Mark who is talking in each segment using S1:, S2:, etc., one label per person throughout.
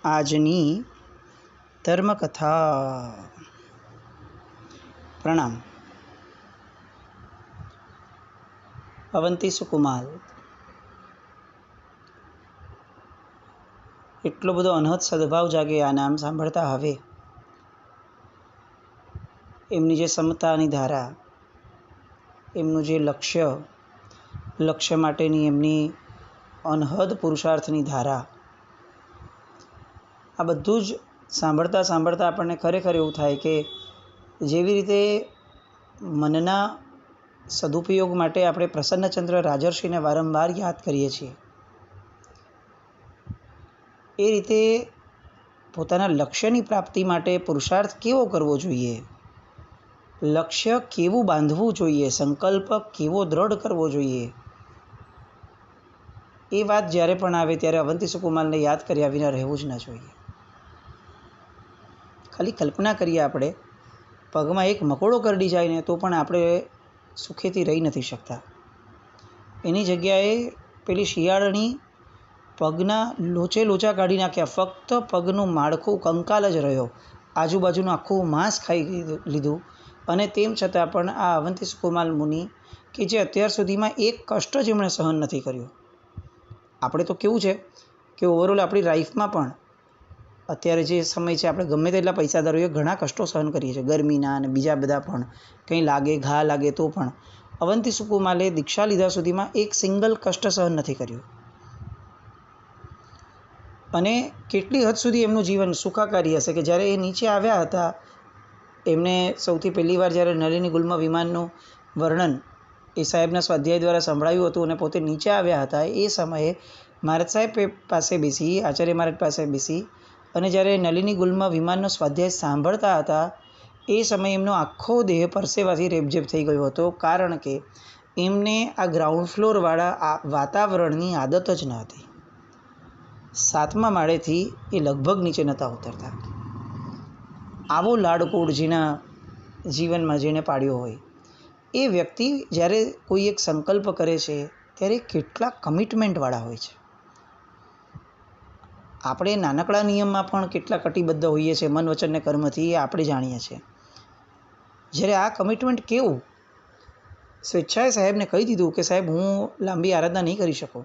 S1: આજની ધર્મકથા. પ્રણામ. અવંતી સુકુમાર એટલો બધો અનહદ સદભાવ જાગે આ નામ સાંભળતા. હવે એમની જે સમતાની ધારા, એમનું જે લક્ષ્ય માટેની એમની અનહદ પુરુષાર્થની ધારા, આ બધું જ સાંભળતા આપણને ખરેખર એવું થાય કે જેવી રીતે મનના સદુપયોગ માટે આપણે પ્રસન્નચંદ્ર રાજર્ષિને વારંવાર યાદ કરીએ છીએ, એ રીતે પોતાના લક્ષ્યની પ્રાપ્તિ માટે પુરુષાર્થ કેવો કરવો જોઈએ, લક્ષ્ય કેવું બાંધવું જોઈએ, સંકલ્પ કેવો દ્રઢ કરવો જોઈએ, એ વાત જ્યારે પણ આવે ત્યારે અવંતી સુકુમારને યાદ કર્યા વિના રહેવું જ ન જોઈએ. ખાલી કલ્પના કરીએ આપણે, પગમાં એક મકોડો કરડી જાય ને તો પણ આપણે સુખેથી રહી નથી શકતા. એની જગ્યાએ પેલી શિયાળની પગના લોચા કાઢી નાખ્યા, ફક્ત પગનું માળખું કંકાલ જ રહ્યો, આજુબાજુનું આખું માંસ ખાઈ લીધું. અને તેમ છતાં પણ આ અવંતી સુકુમાર મુનિ કે જે અત્યાર સુધીમાં એક કષ્ટ જ એમણે સહન નથી કર્યું. આપણે તો કેવું છે કે ઓવરઓલ આપણી લાઈફમાં પણ અત્યારે જે સમય છે, આપણે ગમે તેટલા પૈસાદારોએ ઘણા કષ્ટો સહન કરીએ છીએ, ગરમીના અને બીજા બધા પણ, કંઈ લાગે, ઘા લાગે તો પણ. અવંતી સુકુમારે દીક્ષા લીધા સુધીમાં એક સિંગલ કષ્ટ સહન નથી કર્યું. અને કેટલી હદ સુધી એમનું જીવન સુખાકારી હશે કે જ્યારે એ નીચે આવ્યા હતા, એમને સૌથી પહેલી વાર જ્યારે નલિની ગુલ્મ વિમાનનું વર્ણન એ સાહેબના સ્વાધ્યાય દ્વારા સંભળાયું હતું અને પોતે નીચે આવ્યા હતા, એ સમયે મહારાજ સાહેબ પાસે બેસી, આચાર્ય મહારાજ પાસે બેસી અને જ્યારે નલિની ગુલ્મ વિમાનનો સ્વાધ્યાય સાંભળતા હતા, એ સમયે એમનો આખો દેહ પરસેવાથી રેબઝેબ થઈ ગયો હતો. કારણ કે એમને આ ગ્રાઉન્ડ ફ્લોરવાળા આ વાતાવરણની આદત જ ન હતી. 7મા માળેથી એ લગભગ નીચે નહોતા ઉતરતા. આવો લાડકોડ જેના જીવનમાં જેણે પાડ્યો હોય, એ વ્યક્તિ જ્યારે કોઈ એક સંકલ્પ કરે છે ત્યારે કેટલા કમિટમેન્ટવાળા હોય છે. આપણે નાનકડા નિયમમાં પણ કેટલા કટિબદ્ધ હોઈએ છીએ મન, વચન ને કર્મથી, એ આપણે જાણીએ છીએ. જ્યારે આ કમિટમેન્ટ કેવું, સ્વેચ્છાએ સાહેબને કહી દીધું કે સાહેબ હું લાંબી આરાધના નહીં કરી શકું,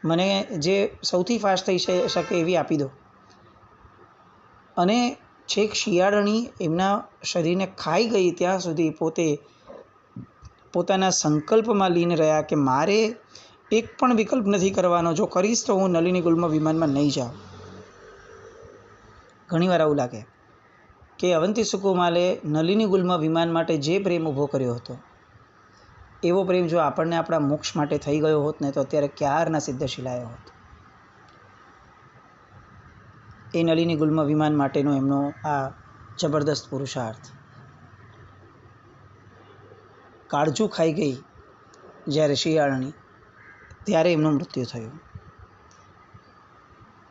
S1: મને જે સૌથી ફાસ્ટ થઈ શકે એવી આપી દો. અને છેક શિયાળણી એમના શરીરને ખાઈ ગઈ ત્યાં સુધી પોતે પોતાના સંકલ્પમાં લીન રહ્યા કે મારે એક પણ વિકલ્પ નથી કરવાનો, જો કરીશ તો હું નલિની ગુલ્મ વિમાનમાં નહીં જાઉં. ઘણીવાર આવું લાગે કે અવંતી સુકુમારે નલિની ગુલ્મ વિમાન માટે જે પ્રેમ ઊભો કર્યો હતો, એવો પ્રેમ જો આપણને આપણા મોક્ષ માટે થઈ ગયો હોત ને તો અત્યારે ક્યારના સિદ્ધ શિલાયો હોત. એ નલિની ગુલ્મ વિમાન માટેનો એમનો આ જબરદસ્ત પુરુષાર્થ. કાળજું ખાઈ ગઈ જ્યારે શિયાળણી, ત્યારે એમનું મૃત્યુ થયું.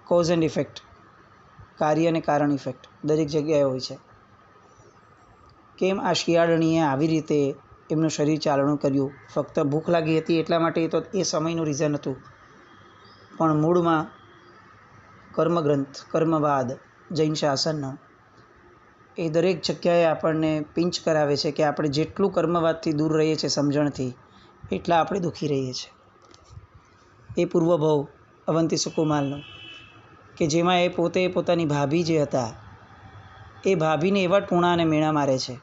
S1: કોઝ એન્ડ ઇફેક્ટ, કાર્ય અને કારણ ઇફેક્ટ દરેક જગ્યાએ હોય છે. કેમ આ શિયાળણીએ આવી રીતે એમનું શરીર ચાલણું કર્યું? ફક્ત ભૂખ લાગી હતી એટલા માટે તો એ સમયનું રીઝન હતું, પણ મૂળમાં કર્મગ્રંથ, કર્મવાદ, જૈન શાસનનો એ દરેક જગ્યાએ આપણને પિંચ કરાવે છે કે આપણે જેટલું કર્મવાદથી દૂર રહીએ છીએ સમજણથી, એટલા આપણે દુઃખી રહીએ છીએ. એ પૂર્વભવ અવંતી સુકુમારનો કે જેમાં એ પોતે પોતાની ભાભી જે હતા, એ ભાભીને એવા ટૂણા અને મેણા મારે છે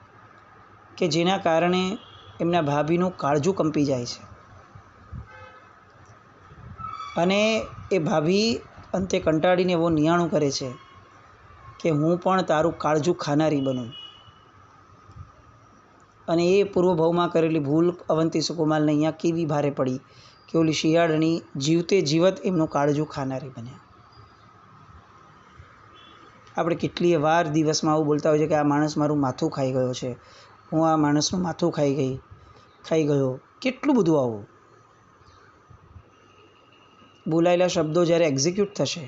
S1: કે જેના કારણે એમના ભાભીનું કાળજું કંપી જાય છે. અને એ ભાભી અંતે કંટાળીને એવો નિયાણું કરે છે કે હું પણ તારું કાળજું ખાનારી બનું. અને એ પૂર્વભાવમાં કરેલી ભૂલ અવંતી સુકુમારને અહીંયા કેવી ભારે પડી કે ઓલી શિયાળણી જીવતે જીવત એમનું કાળજું ખાનારી બન્યા. આપણે કેટલીય વાર દિવસમાં આવું બોલતા હોય છે કે આ માણસ મારું માથું ખાઈ ગયો છે, હું આ માણસનું માથું ખાઈ ગયો. કેટલું બધું આવું બોલાયેલા શબ્દો જ્યારે એક્ઝિક્યુટ થશે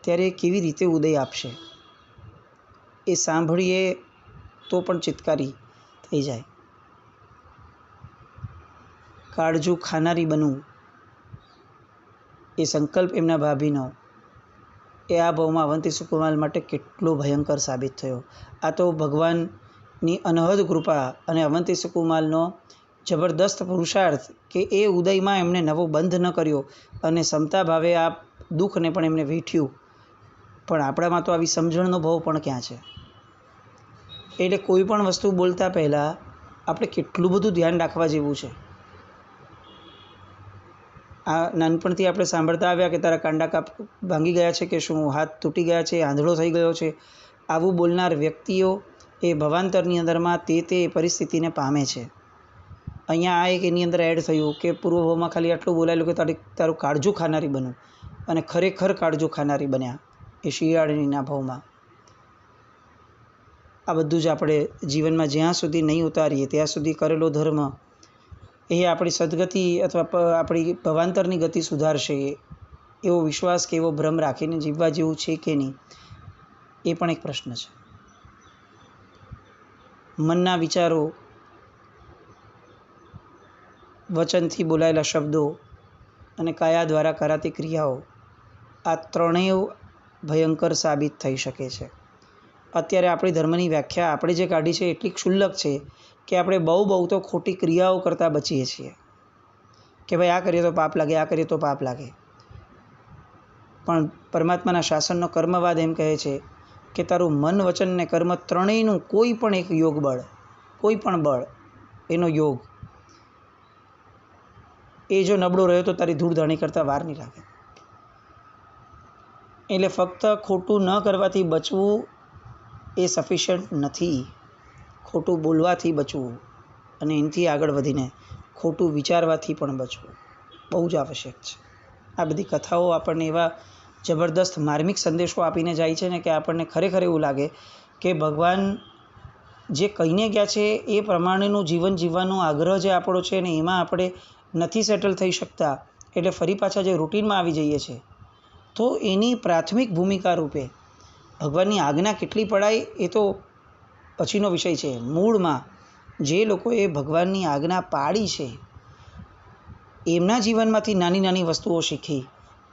S1: ત્યારે કેવી રીતે ઉદય આપશે, એ સાંભળીએ તો પણ ચિત્કારી થઈ જાય. કાળજું ખાનારી બનવું એ સંકલ્પ એમના ભાભીનો એ આ ભાવમાં અવંતી સુકુમાર માટે કેટલો ભયંકર સાબિત થયો. આ તો ભગવાનની અનહદ કૃપા અને અવંતી સુકુમારનો જબરદસ્ત પુરુષાર્થ કે એ ઉદયમાં એમને નવો બંધ ન કર્યો અને સમતા ભાવે આ દુઃખને પણ એમને વેઠ્યું. પણ આપણામાં તો આવી સમજણનો ભાવ પણ ક્યાં છે? એટલે કોઈ પણ વસ્તુ બોલતા પહેલાં આપણે કેટલું બધું ધ્યાન રાખવા જેવું છે. આ નાનપણથી આપણે સાંભળતા આવ્યા કે તારા કાંડા ભાંગી ગયા છે, કે શું હાથ તૂટી ગયા છે, આંધળો થઈ ગયો છે. આવું બોલનાર વ્યક્તિઓ એ ભવાંતરની અંદરમાં તે પરિસ્થિતિને પામે છે. અહીંયા આ એક એની અંદર એડ થયું કે પૂર્વભાવમાં ખાલી આટલું બોલાયેલું કે તારું કાળજું ખાનારી બનું, અને ખરેખર કાળજું ખાનારી બન્યા એ શિયાળીના ભાવમાં. આ બધું જ આપણે જીવનમાં જ્યાં સુધી નહીં ઉતારીએ ત્યાં સુધી કરેલો ધર્મ એ આપણી સદગતિ અથવા આપણી ભવાંતરની ગતિ સુધારશે એવો વિશ્વાસ કે એવો ભ્રમ રાખીને જીવવા જેવું છે કે નહીં, એ પણ એક પ્રશ્ન છે. મનના વિચારો, વચનથી બોલાયેલા શબ્દો અને કાયા દ્વારા કરાતી ક્રિયાઓ, આ ત્રણેય ભયંકર સાબિત થઈ શકે છે. અત્યારે આપણી ધર્મની વ્યાખ્યા આપણે જે કાઢી છે એટલી ક્ષુલ્લક છે કે આપણે બહુ તો ખોટી ક્રિયાઓ કરતાં બચીએ છીએ કે ભાઈ આ કરીએ તો પાપ લાગે, આ કરીએ તો પાપ લાગે. પણ પરમાત્માના શાસનનો કર્મવાદ એમ કહે છે કે તારું મન, વચન ને કર્મ ત્રણેયનું કોઈ પણ એક યોગ બળ, કોઈ પણ બળ એનો યોગ એ જો નબળો રહ્યો તો તારી ધૂળધાણી કરતાં વાર નહીં લાગે. એટલે ફક્ત ખોટું ન કરવાથી બચવું એ સફિશિયન્ટ નથી. ખોટું બોલવાથી બચવું અને એનાથી આગળ વધીને ખોટું વિચારવાથી પણ બચવું બહુ જ આવશ્યક છે. આ બધી કથાઓ આપણને એવા જબરદસ્ત માર્મિક સંદેશો આપીને જાય છે ને કે આપણને ખરેખર એવું લાગે કે ભગવાન જે કહીને ગયા છે એ પ્રમાણેનું જીવન જીવવાનો આગ્રહ જે આપણો છે ને એમાં આપણે નથી સેટલ થઈ શકતા, એટલે ફરી પાછા જે રૂટીનમાં આવી જઈએ છીએ. તો એની પ્રાથમિક ભૂમિકા રૂપે ભગવાનની આજ્ઞા કેટલી પડાય એ તો પછીનો વિષય છે. મૂળમાં જે લોકોએ ભગવાનની આજ્ઞા પાળી છે એમના જીવનમાંથી નાની નાની વસ્તુઓ શીખી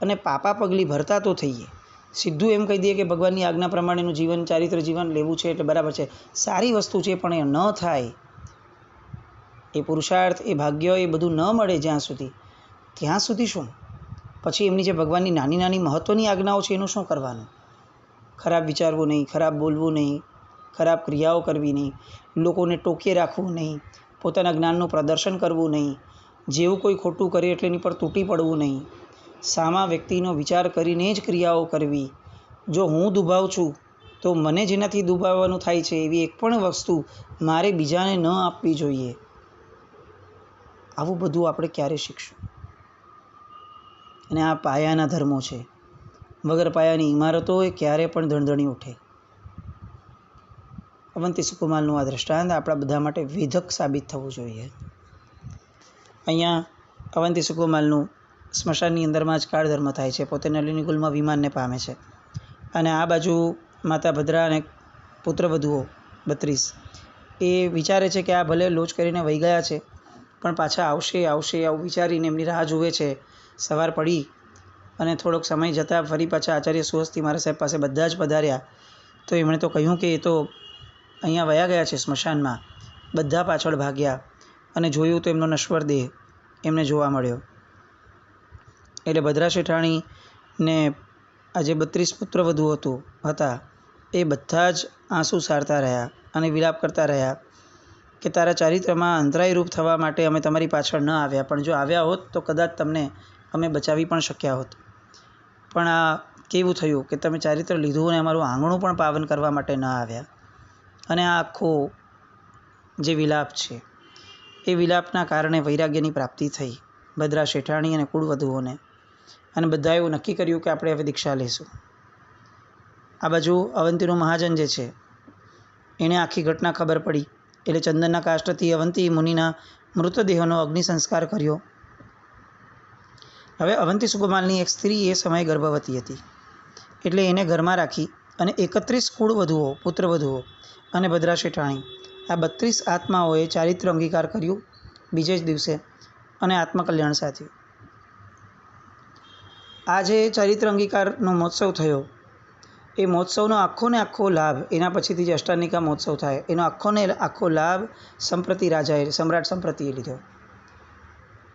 S1: અને પાપા પગલી ભરતા તો થઈએ. સીધું એમ કહી દઈએ કે ભગવાનની આજ્ઞા પ્રમાણેનું જીવન, ચારિત્ર જીવન લેવું છે એટલે બરાબર છે, સારી વસ્તુ છે, પણ એ ન થાય, એ પુરુષાર્થ, એ ભાગ્ય, એ બધું ન મળે જ્યાં સુધી, ત્યાં સુધી શું? પછી એમની જે ભગવાનની નાની નાની મહત્ત્વની આજ્ઞાઓ છે એનું શું કરવાનું? ખરાબ વિચારવું નહીં, ખરાબ બોલવું નહીં, ખરાબ ક્રિયાઓ કરવી નહીં, લોકોને ટોકીએ રાખવું નહીં, પોતાના જ્ઞાનનું પ્રદર્શન કરવું નહીં, જેવું કોઈ ખોટું કરે એટલે એની પર તૂટી પડવું નહીં, સામા વ્યક્તિનો વિચાર કરીને જ ક્રિયાઓ કરવી. જો હું દુભાવ છું તો મને જેનાથી દુભાવવાનું થાય છે એવી એક પણ વસ્તુ મારે બીજાને ન આપવી જોઈએ. આવું બધું આપણે ક્યારે શીખશું? અને આ પાયાના ધર્મો છે. વગર પાયાની ઇમારતો એ ક્યારે પણ ધણધણી ઉઠે. અવંતી સુકુમારનું આ દૃષ્ટાંત આપણા બધા માટે વેધક સાબિત થવું જોઈએ. અહીંયા અવંતી સુકુમારનું સ્મશાનની અંદરમાં જ કાળધર્મ થાય છે. પોતે નલિની કુલમાં વિમાનને પામે છે અને આ બાજુ માતા ભદ્રા અને પુત્રવધુઓ 32 એ વિચારે છે કે આ ભલે લોચ કરીને વહી ગયા છે પણ પાછા આવશે આવું વિચારીને એમની રાહ જુએ છે. સવાર પડી અને થોડોક સમય જતાં ફરી પાછા આચાર્ય સુહસ્તી મહારાજ સાહેબ પાસે બધા જ પધાર્યા. તો એમણે તો કહ્યું કે એ તો અહીંયા વયા ગયા છે સ્મશાનમાં. બધા પાછળ ભાગ્યા અને જોયું તો એમનો નશ્વર દેહ એમને જોવા મળ્યો. એટલે ભદ્રા શેઠાણીને આ જે 32 પુત્રવધુ હતા એ બધા જ આંસુ સારતા રહ્યા અને વિલાપ કરતા રહ્યા કે તારા ચારિત્રમાં અંતરાયરૂપ થવા માટે અમે તમારી પાછળ ન આવ્યા, પણ જો આવ્યા હોત તો કદાચ તમને અમે બચાવી પણ શક્યા હોત. પણ આ કેવું થયું કે તમે ચારિત્ર લીધું અને અમારું આંગણું પણ પાવન કરવા માટે ન આવ્યા. અને આ આખો જે વિલાપ છે એ વિલાપના કારણે વૈરાગ્યની પ્રાપ્તિ થઈ ભદ્રા શેઠાણી અને કુળવધુઓને, અને બધાએ એવું નક્કી કર્યું કે આપણે હવે દીક્ષા લઈશું. આ બાજુ અવંતીનો મહાજન જે છે એણે આખી ઘટના ખબર પડી એટલે ચંદનના કાષ્ઠથી અવંતી મુનિના મૃતદેહોનો અગ્નિ સંસ્કાર કર્યો. હવે અવંતી સુકુમારની એક સ્ત્રી એ સમયે ગર્ભવતી હતી એટલે એને ઘરમાં રાખી અને 31 કુળવધુઓ, પુત્રવધુઓ અને ભદ્રા શેઠાણી આ 32 આત્માઓએ ચારિત્ર અંગીકાર કર્યું બીજે જ દિવસે અને આત્મકલ્યાણ સાધ્યું. આ જે ચરિત્ર અંગીકારનો મહોત્સવ થયો, એ મહોત્સવનો આખો ને આખો લાભ, એના પછીથી જે અષ્ટાનિકા મહોત્સવ થાય એનો આખો ને આખો લાભ સંપ્રતિ રાજાએ, સમ્રાટ સંપ્રતિએ લીધો.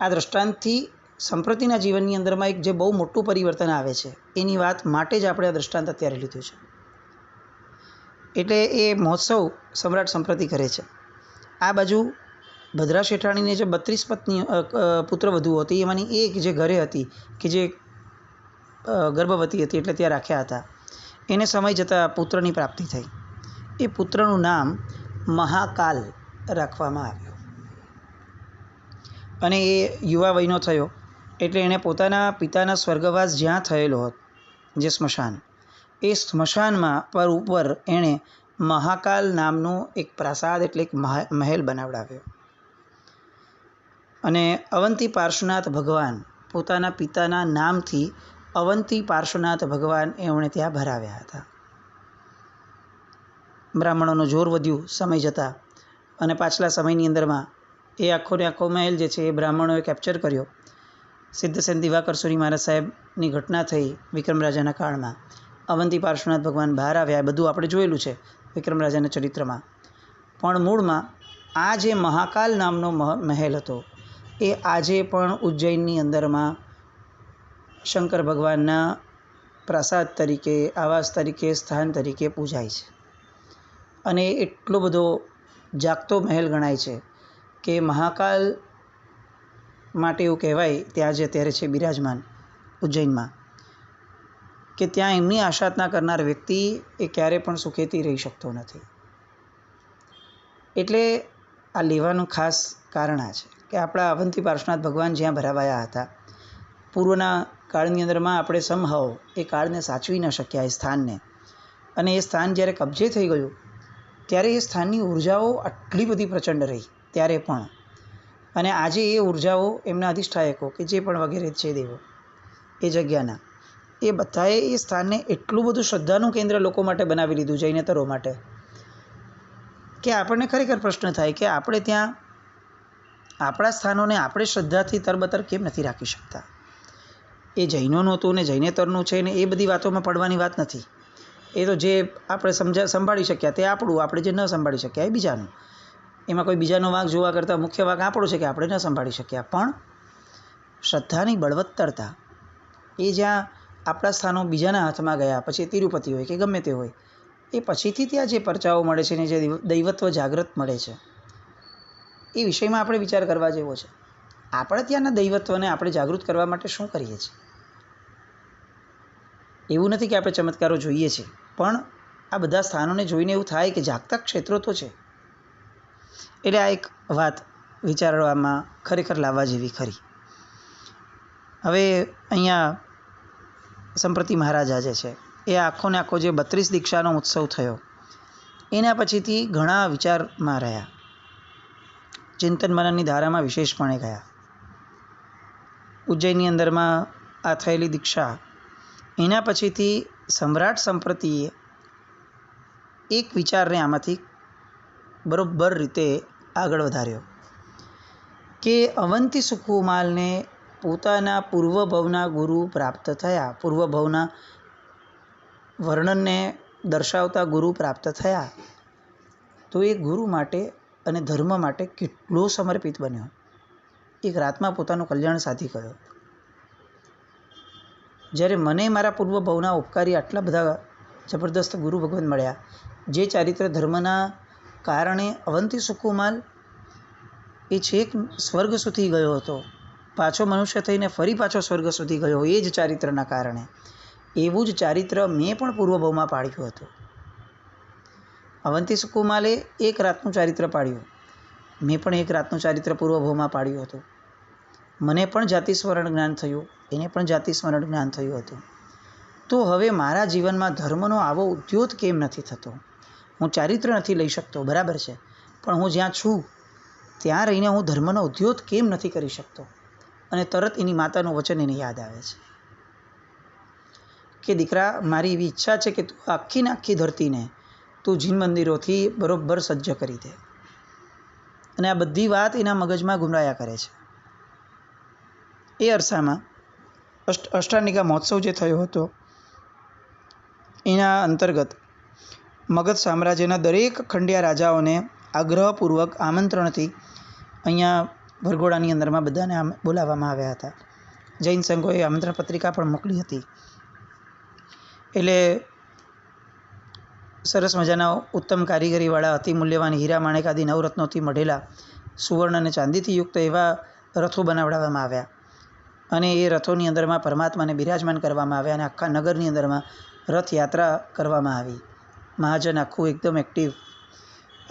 S1: આ દૃષ્ટાંતથી સંપ્રતિના જીવનની અંદરમાં એક જે બહુ મોટું પરિવર્તન આવે છે એની વાત માટે જ આપણે આ દૃષ્ટાંત અત્યારે લીધું છે. એટલે એ મહોત્સવ સમ્રાટ સંપ્રતિ કરે છે. આ બાજુ ભદ્રા શેઠાણીને જે 32 પુત્રવધુઓ હતી એમાંની એક જે ઘરે હતી કે જે ગર્ભવતી હતી, એટલે ત્યાં રાખ્યા હતા, એને સમય જતાં પુત્રની પ્રાપ્તિ થઈ. એ પુત્રનું નામ મહાકાલ રાખવામાં આવ્યું અને એ યુવા વયનો થયો એટલે એણે પોતાના પિતાના સ્વર્ગવાસ જ્યાં થયેલો હતો, જે સ્મશાન, એ સ્મશાનમાં પર ઉપર એણે મહાકાલ નામનો એક પ્રાસાદ એટલે એક મહેલ બનાવડાવ્યો. અને અવંતી પાર્શ્વનાથ ભગવાન, પોતાના પિતાના નામથી અવંતી પાર્શ્વનાથ ભગવાન એમણે ત્યાં ભરાવ્યા હતા. બ્રાહ્મણોનું જોર વધ્યું સમય જતાં અને પાછલા સમયની અંદરમાં એ આખો ને આખો મહેલ જે છે એ બ્રાહ્મણોએ કેપ્ચર કર્યો. સિદ્ધસેન દિવાકર સુરી મહારાજ સાહેબની ઘટના થઈ વિક્રમ રાજાના કાળમાં. અવંતી પાર્શ્વનાથ ભગવાન બહાર આવ્યા, એ બધું આપણે જોયેલું છે વિક્રમ રાજાના ચરિત્રમાં. પણ મૂળમાં આ જે મહાકાલ નામનો મહેલ હતો એ આજે પણ ઉજ્જૈનની અંદરમાં શંકર ભગવાનના પ્રાસાદ તરીકે, આવાસ તરીકે, સ્થાન તરીકે પૂજાય છે. અને એટલો બધો જાગતો મહેલ ગણાય છે કે મહાકાલ માટે એવું કહેવાય ત્યાં જે અત્યારે છે બિરાજમાન ઉજ્જૈનમાં, કે ત્યાં એમની આશાતના કરનાર વ્યક્તિ એ ક્યારે પણ સુખેથી રહી શકતો નથી. એટલે આ લેવાનું ખાસ કારણ આ છે કે આપણા અવંતી પાર્શ્વનાથ ભગવાન જ્યાં ભરાવાયા હતા, પૂર્વના કાળની અંદરમાં આપણે સમહાવ એ કાળને સાચવી ન શક્યા, એ સ્થાનને. અને એ સ્થાન જ્યારે કબજે થઈ ગયું ત્યારે એ સ્થાનની ઉર્જાઓ આટલી બધી પ્રચંડ રહી ત્યારે પણ. અને આજે એ ઉર્જાઓ, એમના અધિષ્ઠાયકો કે જે પણ વગેરે છે દેવો એ જગ્યાના, એ બધાએ એ સ્થાનને એટલું બધું શ્રદ્ધાનું કેન્દ્ર લોકો માટે બનાવી લીધું, જૈનેતરો માટે, કે આપણને ખરેખર પ્રશ્ન થાય કે આપણે ત્યાં આપણા સ્થાનોને આપણે શ્રદ્ધાથી તરબતર કેમ નથી રાખી શકતા. એ જૈનોનું હતું ને જૈનેતરનું છે ને એ બધી વાતોમાં પડવાની વાત નથી. એ તો જે આપણે સંભાળી શક્યા તે આપણું, આપણે જે ન સંભાળી શક્યા એ બીજાનું. એમાં કોઈ બીજાનો વાંક જોવા કરતાં મુખ્ય વાંક આપણો છે કે આપણે ન સંભાળી શક્યા. પણ શ્રદ્ધાની બળવત્તરતા એ જ્યાં આપણા સ્થાનો બીજાના હાથમાં ગયા, પછી તિરુપતિ હોય કે ગમે તે હોય, એ પછીથી ત્યાં જે પરચાઓ મળે છે ને જે દૈવત્વ જાગૃત મળે છે, એ વિષયમાં આપણે વિચાર કરવા જેવો છે. આપણે ત્યાંના દૈવત્વને આપણે જાગૃત કરવા માટે શું કરીએ છીએ? એવું નથી કે આપણે ચમત્કારો જોઈએ છીએ, પણ આ બધા સ્થાનોને જોઈને એવું થાય કે જાગતા ક્ષેત્રો તો છે. એટલે આ એક વાત વિચારવામાં ખરેખર લાવવા જેવી ખરી. હવે અહીંયા સંપ્રતિ મહારાજા જે છે એ આખો ને આખો જે 32 દીક્ષાનો ઉત્સવ થયો એના પછીથી ઘણા વિચારમાં રહ્યા, ચિંતન મનનની ધારામાં વિશેષપણે ગયા. ઉજ્જૈનની અંદરમાં આ થયેલી દીક્ષા, એના પછીથી સમ્રાટ સંપ્રતિએ એક વિચારને આમાંથી બરોબર રીતે આગળ વધાર્યો કે અવંતી સુકુમાલને પોતાના પૂર્વભવના ગુરુ પ્રાપ્ત થયા, પૂર્વભવના વર્ણનને દર્શાવતા ગુરુ પ્રાપ્ત થયા, તો એ ગુરુ માટે અને ધર્મ માટે કેટલો સમર્પિત બન્યો. એક રાતમાં પોતાનું કલ્યાણ સાધી ગયો. જ્યારે મને મારા પૂર્વભવના ઉપકારી આટલા બધા જબરદસ્ત ગુરુ ભગવાન મળ્યા, જે ચારિત્ર ધર્મના કારણે અવંતી સુકુમાલ એ છેક સ્વર્ગ સુધી ગયો હતો, પાછો મનુષ્ય થઈને ફરી પાછો સ્વર્ગ સુધી ગયો એ જ ચારિત્રના કારણે. એવું જ ચારિત્ર મેં પણ પૂર્વભવમાં પાડ્યું હતું. અવંતી સુકુમાલે એક રાતનું ચારિત્ર પાડ્યું, મેં પણ એક રાતનું ચારિત્ર પૂર્વભવમાં પાડ્યું હતું. મને પણ જાતિ સ્મરણ જ્ઞાન થયું, એને પણ જાતિ સ્મરણ જ્ઞાન થયું હતું. તો હવે મારા જીવનમાં ધર્મનો આવો ઉદ્યોત કેમ નથી થતો? હું ચારિત્ર નથી લઈ શકતો, બરાબર છે, પણ હું જ્યાં છું ત્યાં રહીને હું ધર્મનો ઉદ્યોત કેમ નથી કરી શકતો? અને તરત એની માતાનું વચન એને યાદ આવે છે કે દીકરા, મારી એવી ઈચ્છા છે કે તું આખી ને આખી ધરતીને તું જીન મંદિરોથી બરોબર સજ્જ કરી દે. અને આ બધી વાત એના મગજમાં ગુમરાયા કરે છે. એ અરસામાં અષ્ટાનિકા મહોત્સવ જે થયો હતો એના અંતર્ગત મગધ સામ્રાજ્યના દરેક ખંડિયા રાજાઓને આગ્રહપૂર્વક આમંત્રણથી અહીંયા વરઘોડાની અંદરમાં બધાને બોલાવવામાં આવ્યા હતા. જૈન સંઘોએ આમંત્રણ પત્રિકા પણ મોકલી હતી. એટલે સરસ મજાના ઉત્તમ કારીગરીવાળા અતિ મૂલ્યવાન હીરા માણેક આદિ નવરત્નોથી મઢેલા સુવર્ણ અને ચાંદીથી યુક્ત એવા રથો બનાવડાવવામાં આવ્યા અને એ રથોની અંદરમાં પરમાત્માને બિરાજમાન કરવામાં આવ્યા અને આખા નગરની અંદરમાં રથયાત્રા કરવામાં આવી. મહાજન આખું એકદમ એક્ટિવ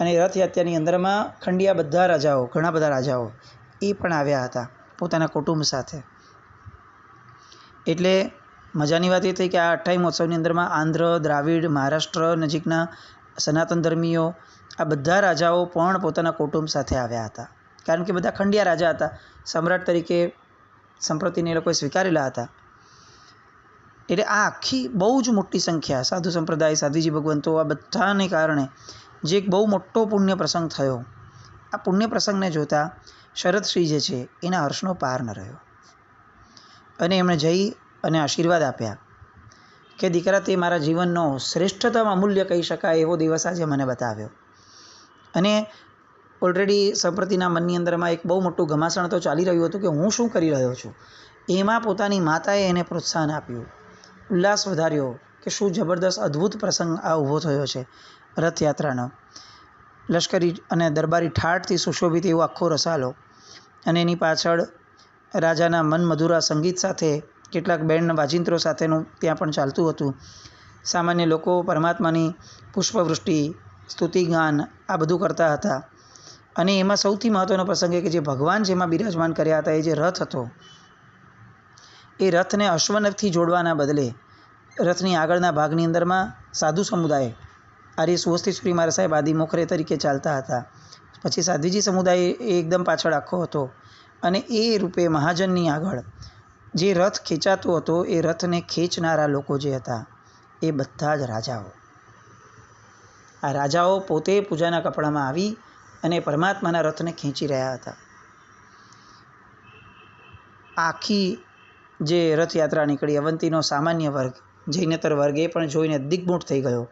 S1: અને રથયાત્રાની અંદરમાં ખંડિયા બધા રાજાઓ, ઘણા બધા રાજાઓ એ પણ આવ્યા હતા પોતાના કુટુંબ સાથે. એટલે મજાની વાત એ થઈ કે આ 28 મહોત્સવની અંદરમાં આંધ્ર, દ્રાવિડ, મહારાષ્ટ્ર નજીકના સનાતન ધર્મીઓ આ બધા રાજાઓ પણ પોતાના કુટુંબ સાથે આવ્યા હતા. કારણ કે બધા ખંડિયા રાજા હતા, સમ્રાટ તરીકે સંપ્રતિને એ લોકોએ સ્વીકારેલા હતા. એટલે આ આખી બહુ જ મોટી સંખ્યા સાધુ સંપ્રદાય, સાધ્વીજી ભગવંતો આ બધાને કારણે જે એક બહુ મોટો પુણ્ય પ્રસંગ થયો. આ પુણ્ય પ્રસંગને જોતાં શરદશ્રી જે છે એના હર્ષનો પાર ન રહ્યો અને એમણે જઈ અને આશીર્વાદ આપ્યા કે દીકરા, તે મારા જીવનનો શ્રેષ્ઠતમ અમૂલ્ય કહી શકાય એવો દિવસ આજે મને બતાવ્યો. અને ઓલરેડી સંપ્રતિના મનની અંદરમાં એક બહુ મોટું ઘમાસણ તો ચાલી રહ્યું હતું કે હું શું કરી રહ્યો છું. એમાં પોતાની માતાએ એને પ્રોત્સાહન આપ્યું, ઉલ્લાસ વધાર્યો કે શું જબરદસ્ત અદ્ભુત પ્રસંગ આ ઊભો થયો છે રથયાત્રાનો. લશ્કરી અને દરબારી ઠાઠથી સુશોભિત એવો આખો રસાલો અને એની પાછળ રાજાના મનમધુરા સંગીત સાથે કેટલાક બેન્ડ વાજિંત્રો સાથેનું ત્યાં પણ ચાલતું હતું. સામાન્ય લોકો પરમાત્માની પુષ્પવૃષ્ટિ, સ્તુતિગાન આ બધું કરતા હતા. અને એમાં સૌથી મહત્ત્વનો પ્રસંગ એ કે જે ભગવાન જેમાં બિરાજમાન કર્યા હતા એ જે રથ હતો એ રથને અશ્વનથી જોડવાના બદલે રથની આગળના ભાગની અંદરમાં સાધુ સમુદાય આર્ય સુવસ્થિશ્વરી મહારાજ સાહેબ આદિ મોખરે તરીકે ચાલતા હતા. પછી સાધ્વીજી સમુદાય એ એકદમ પાછળ આખો હતો અને એ રૂપે મહાજનની આગળ જે રથ ખેંચાતો હતો એ રથને ખેંચનારા લોકો જે હતા એ બધા જ રાજાઓ. આ રાજાઓ પોતે પૂજાના કપડામાં આવી અને પરમાત્માના રથને ખેંચી રહ્યા હતા. આખી જે રથયાત્રા નીકળી, અવંતીનો સામાન્ય વર્ગ, જૈનેતર વર્ગ એ પણ જોઈને દિગ્મૂઢ થઈ ગયો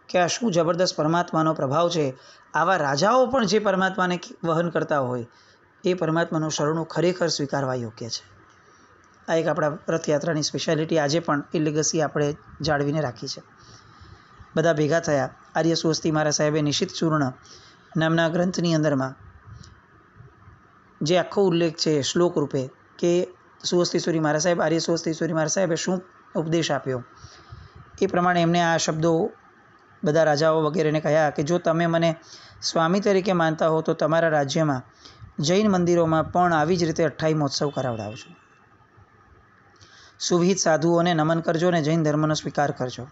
S1: કે આ શું જબરદસ્ત પરમાત્માનો પ્રભાવ છે. આવા રાજાઓ પણ જે પરમાત્માને વહન કરતા હોય એ પરમાત્માનું શરણું ખરેખર સ્વીકારવા યોગ્ય છે. આ એક આપણા રથયાત્રાની સ્પેશિયાલિટી આજે પણ એ લેગસી આપણે જાળવીને રાખી છે. બધા ભેગા થયા. આર્ય સુવસ્તી મહારાજ સાહેબે નિશિત ચૂર્ણ નામના ગ્રંથની અંદરમાં જે આખો ઉલ્લેખ છે શ્લોક રૂપે કે સુવસ્થિશ્વરી મહારાજ સાહેબ, આર્ય સુવસ્થિશ્વરી મહારાજ સાહેબે શું ઉપદેશ આપ્યો એ પ્રમાણે એમને આ શબ્દો બધા રાજાઓ વગેરેને કહ્યા કે જો તમે મને સ્વામી તરીકે માનતા હો તો તમારા રાજ્યમાં જૈન મંદિરોમાં પણ આવી જ રીતે 28 મહોત્સવ કરાવડાવજો. સુવિહિત સાધુઓને નમન કરજો અને જૈન ધર્મનો સ્વીકાર કરજો.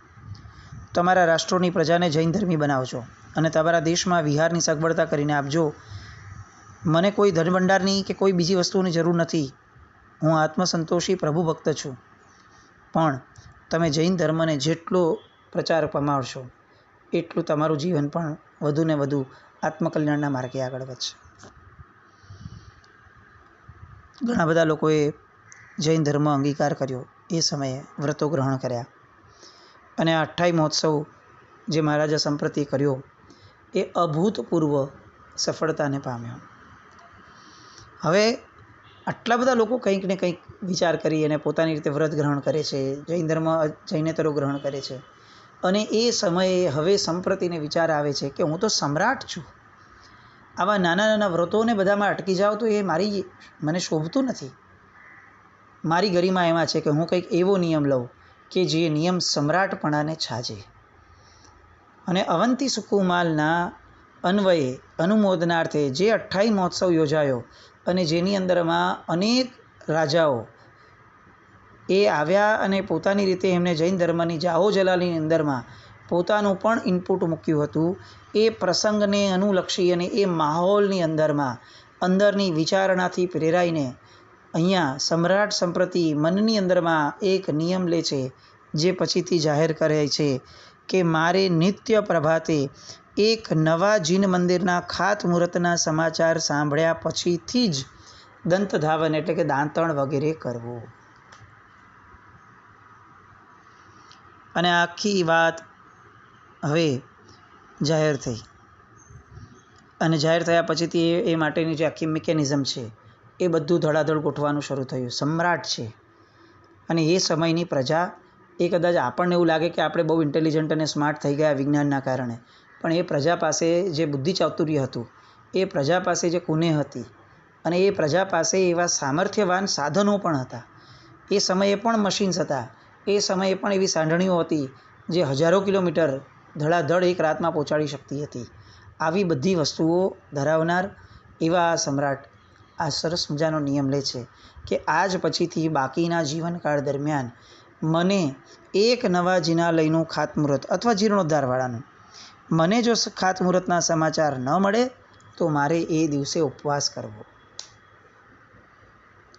S1: તમારા રાષ્ટ્રોની પ્રજાને જૈન ધર્મી બનાવજો અને તમારા દેશમાં વિહારની સગવડતા કરીને આપજો. મને કોઈ ધનભંડારની કે કોઈ બીજી વસ્તુની જરૂર નથી. હું આત્મસંતોષી પ્રભુ ભક્ત છું. પણ તમે જૈન ધર્મને જેટલો પ્રચાર પમાડશો એટલું તમારું જીવન પણ વધુ ને વધુ આત્મકલ્યાણના માર્ગે આગળ વધશે. ઘણા બધા લોકોએ જૈન ધર્મ અંગીકાર કર્યો. એ સમયે વ્રતો ગ્રહણ કર્યા અને આ 28 મહોત્સવ જે મહારાજા સંપ્રતિ કર્યો એ અભૂતપૂર્વ સફળતાને પામ્યો. હવે આટલા બધા લોકો કંઈક ને કંઈક વિચાર કરી અને પોતાની રીતે વ્રત ગ્રહણ કરે છે, જૈન ધર્મ જૈનેતરો ગ્રહણ કરે છે અને એ સમયે હવે સંપ્રતિને વિચાર આવે છે કે હું તો સમ્રાટ છું. આવા નાના નાના વ્રતોને બધામાં અટકી જાઓ તો એ મને શોભતું નથી. મારી ગરિમા એમાં છે કે હું કંઈક એવો નિયમ લઉં કે જે નિયમ સમ્રાટપણાને છાજે. અને અવંતી સુકુમાલના અન્વયે અનુમોદનાર્થે જે 28 મહોત્સવ યોજાયો અને જેની અંદરમાં અનેક રાજાઓ એ આવ્યા અને પોતાની રીતે એમને જૈન ધર્મની જાહો જલાલીની અંદરમાં પોતાનું પણ ઇનપુટ મૂક્યું હતું. એ પ્રસંગને અનુલક્ષી અને એ માહોલની અંદરમાં અંદરની વિચારણાથી પ્રેરાઈને અહીંયા સમ્રાટ સંપ્રતિ મનની અંદરમાં એક નિયમ લે છે જે પછીથી જાહેર કરે છે કે મારે નિત્ય પ્રભાતે એક નવા જીન મંદિરના ખાતમુહૂર્તના સમાચાર સાંભળ્યા પછીથી જ દંતધાવન એટલે કે દાંતણ વગેરે કરવું. અને આ આખી વાત હવે જાહેર થઈ, અને જાહેર થયા પછીથી એ માટેની જે આખી મિકેનિઝમ છે એ બધું ધડાધડ ગોઠવાનું શરૂ થયું. સમ્રાટ છે અને એ સમયની પ્રજા, એ કદાચ આપણને એવું લાગે કે આપણે બહુ ઇન્ટેલિજન્ટ અને સ્માર્ટ થઈ ગયા વિજ્ઞાનના કારણે, પણ એ પ્રજા પાસે જે બુદ્ધિ ચાતુર્ય હતું, એ પ્રજા પાસે જે કુનેહ હતી, અને એ પ્રજા પાસે એવા સામર્થ્યવાન સાધનો પણ હતા. એ સમયે પણ મશીન્સ હતા, એ સમયે પણ એવી સાંઢણીઓ હતી જે હજારો કિલોમીટર ધડાધડ એક રાતમાં પહોંચાડી શકતી હતી. આવી બધી વસ્તુઓ ધરાવનાર એવા આ સમ્રાટ આ સરસ મજાનો નિયમ લે છે કે આજ પછીથી બાકીના જીવનકાળ દરમિયાન મને એક નવા જિનાલયનું ખાતમુહૂર્ત અથવા જીર્ણોદ્ધારવાળાનું મને જો ખાતમુહૂર્તના સમાચાર ન મળે તો મારે એ દિવસે ઉપવાસ કરવો.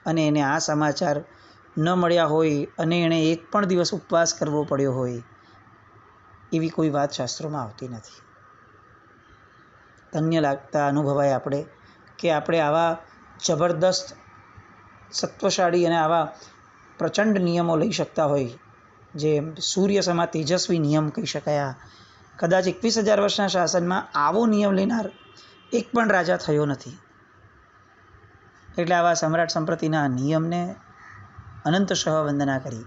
S1: અને એને આ સમાચાર ન મળ્યા હોય અને એણે એક પણ દિવસ ઉપવાસ કરવો પડ્યો હોય એવી કોઈ વાત શાસ્ત્રોમાં આવતી નથી. ધન્ય લાગતા અનુભવાય આપણે કે આપણે આવા જબરદસ્ત સત્વશાળી અને આવા પ્રચંડ નિયમો લઈ શકતા હોય, જે સૂર્ય સમા તેજસ્વી નિયમ કહી શકાય. કદાચ 21,000 વર્ષના શાસનમાં આવો નિયમ લેનાર એક પણ રાજા થયો નથી. એટલે આવા સમ્રાટ સંપ્રતિના નિયમને અનંતશઃ વંદના કરી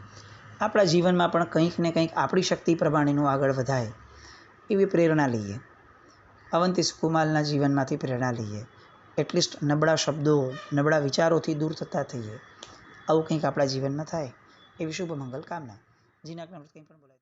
S1: આપણા જીવનમાં પણ કંઈક ને કંઈક આપણી શક્તિ પ્રમાણેનું આગળ વધાય એવી પ્રેરણા લઈએ. અવંતી સુકુમારના જીવનમાંથી પ્રેરણા લઈએ. એટલીસ્ટ નબળા શબ્દો, નબળા વિચારોથી દૂર થતા થઈએ. આવું કંઈક આપણા જીવનમાં થાય એવી શુભ મંગલ કામના. જીના કંઈ પણ બોલાય.